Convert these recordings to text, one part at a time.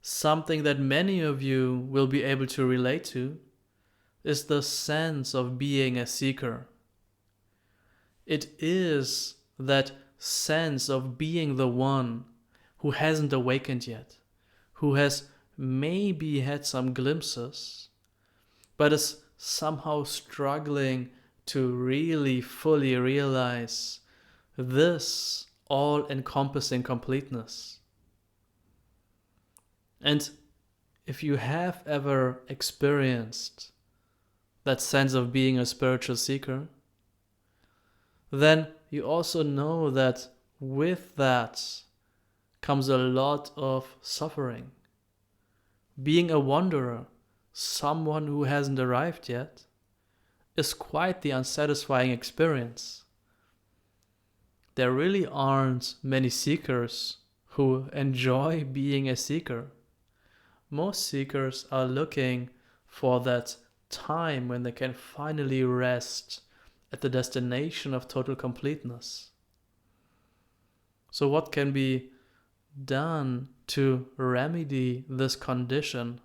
something that many of you will be able to relate to is the sense of being a seeker. It is that sense of being the one who hasn't awakened yet, who has maybe had some glimpses, but is somehow struggling to really fully realize this all-encompassing completeness. And if you have ever experienced that sense of being a spiritual seeker, then you also know that with that comes a lot of suffering. Being a wanderer, someone who hasn't arrived yet, is quite the unsatisfying experience. There really aren't many seekers who enjoy being a seeker. Most seekers are looking for that time when they can finally rest at the destination of total completeness. So what can be done to remedy this condition?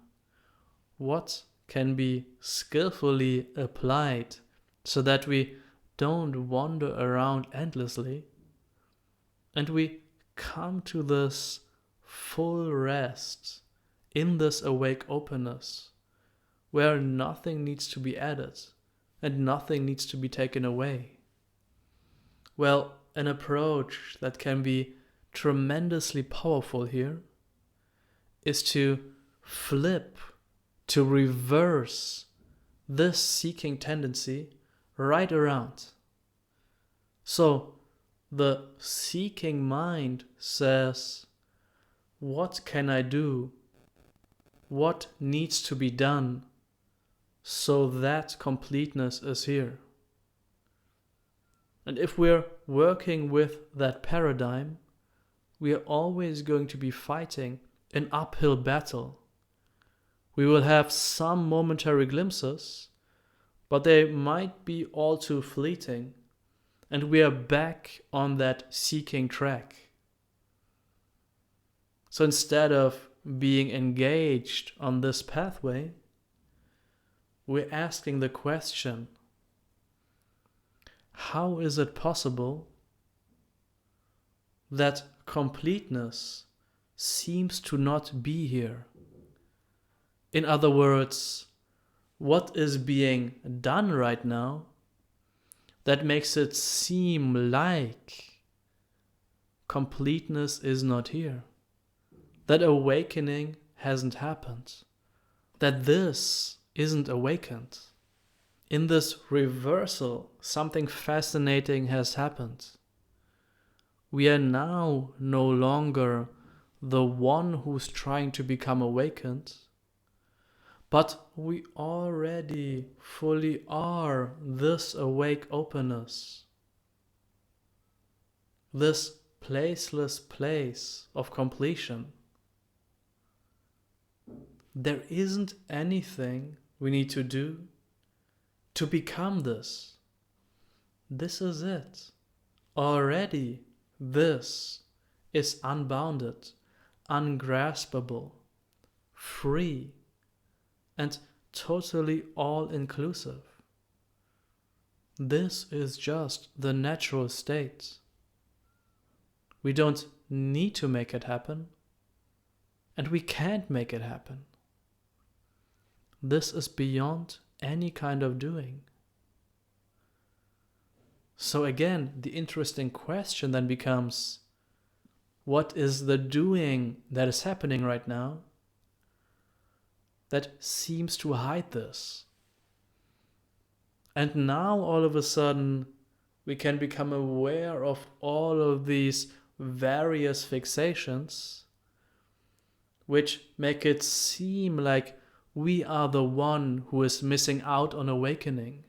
What can be skillfully applied so that we don't wander around endlessly and we come to this full rest in this awake openness where nothing needs to be added and nothing needs to be taken away? Well, an approach that can be tremendously powerful here is to flip, to reverse this seeking tendency right around. So the seeking mind says, what can I do? What needs to be done so that completeness is here? And if we're working with that paradigm, we are always going to be fighting an uphill battle. We will have some momentary glimpses, but they might be all too fleeting, and we are back on that seeking track. So instead of being engaged on this pathway, we're asking the question, how is it possible that completeness seems to not be here? In other words, what is being done right now that makes it seem like completeness is not here? That awakening hasn't happened, that this isn't awakened. In this reversal, something fascinating has happened. We are now no longer the one who's trying to become awakened, but we already fully are this awake openness, this placeless place of completion. There isn't anything we need to do to become this. This is it. Already this is unbounded, ungraspable, free, and totally all-inclusive. This is just the natural state. We don't need to make it happen, and we can't make it happen. This is beyond any kind of doing. So again, the interesting question then becomes, what is the doing that is happening right now that seems to hide this? And now all of a sudden we can become aware of all of these various fixations which make it seem like we are the one who is missing out on awakening.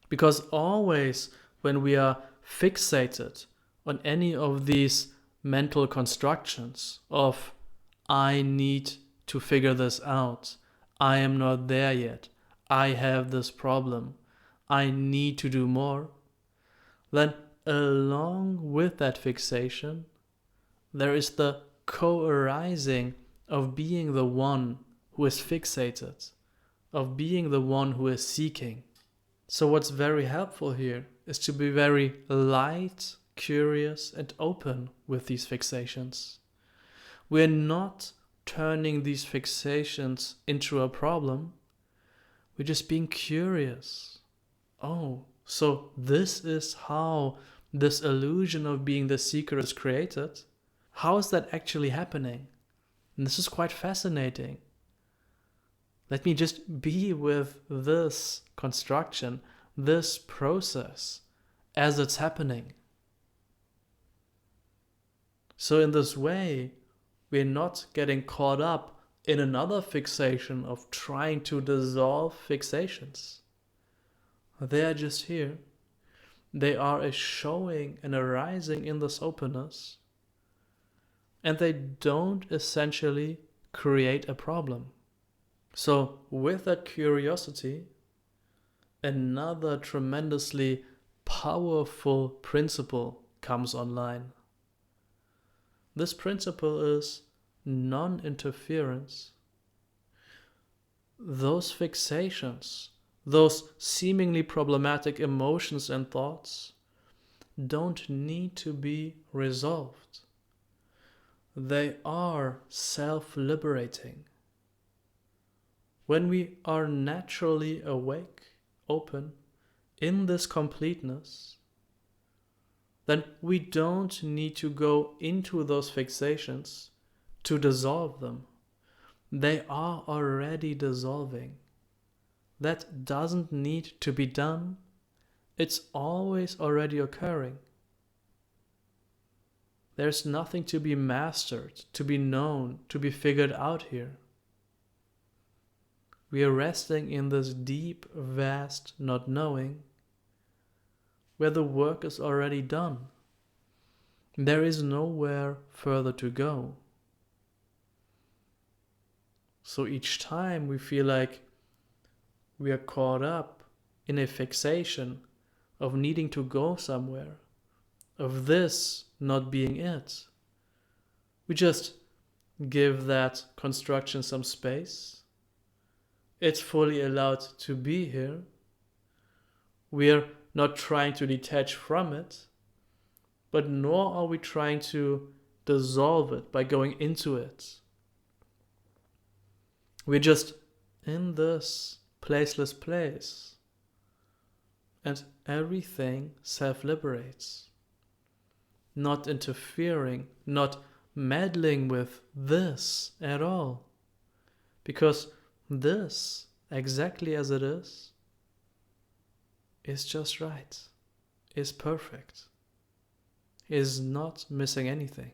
Because always when we are fixated on any of these mental constructions of I need to figure this out, I am not there yet, I have this problem, I need to do more, then along with that fixation there is the co-arising of being the one who is fixated, of being the one who is seeking. So what's very helpful here is to be very light, curious, and open with these fixations. We're not turning these fixations into a problem. We're just being curious. Oh, so this is how this illusion of being the seeker is created? How is that actually happening? And this is quite fascinating. Let me just be with this construction, this process, as it's happening. So in this way, we're not getting caught up in another fixation of trying to dissolve fixations. They are just here. They are a showing and arising in this openness, and they don't essentially create a problem. So with that curiosity, another tremendously powerful principle comes online. This principle is non-interference. Those fixations, those seemingly problematic emotions and thoughts, don't need to be resolved. They are self-liberating. When we are naturally awake, open, in this completeness, then we don't need to go into those fixations to dissolve them. They are already dissolving. That doesn't need to be done. It's always already occurring. There's nothing to be mastered, to be known, to be figured out here. We are resting in this deep, vast not knowing, where the work is already done. There is nowhere further to go. So each time we feel like we are caught up in a fixation of needing to go somewhere, of this not being it, we just give that construction some space. It's fully allowed to be here. We are not trying to detach from it, but nor are we trying to dissolve it by going into it. We're just in this placeless place, and everything self-liberates, not interfering, not meddling with this at all, because this, exactly as it is just right, is perfect, is not missing anything.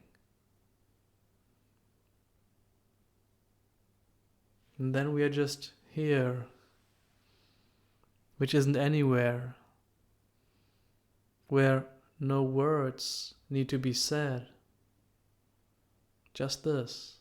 And then we are just here, which isn't anywhere, where no words need to be said. Just this.